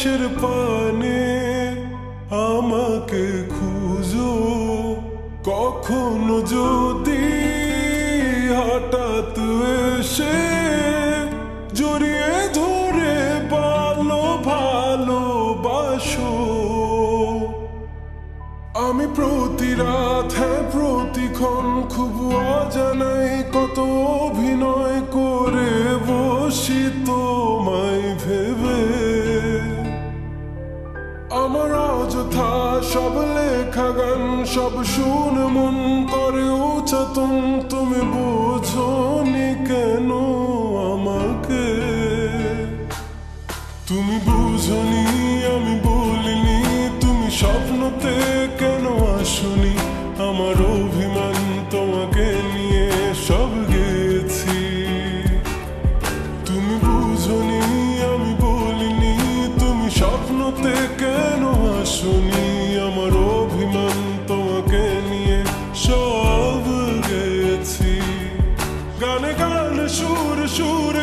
আকাশের পানে আমাকে খুঁজো, কখনো যদি হঠাৎ এসে জড়িয়ে ধরে ভালোবাসো। আমি প্রতি রাত, হ্যাঁ প্রতিক্ষণ খুব অজানাই কত অভিনয় করে বসি তোমায় ভেবে। আমার অযথা সব লেখা গান সব শুনে মন করে উচ্চাতন, তুমি বোঝনি কেন আমাকে? তুমি বুঝনি আমি বলিনি, তুমি স্বপ্নতে কেন আসনি? আমার অভিমান তোমাকে নিয়ে সব গেছি। তুমি বুঝনি আমি বলিনি, তুমি স্বপ্নতে কেন আসনি? আমার অভিমান তোমাকে নিয়ে সব গেছি। গানে গানে সুর সুর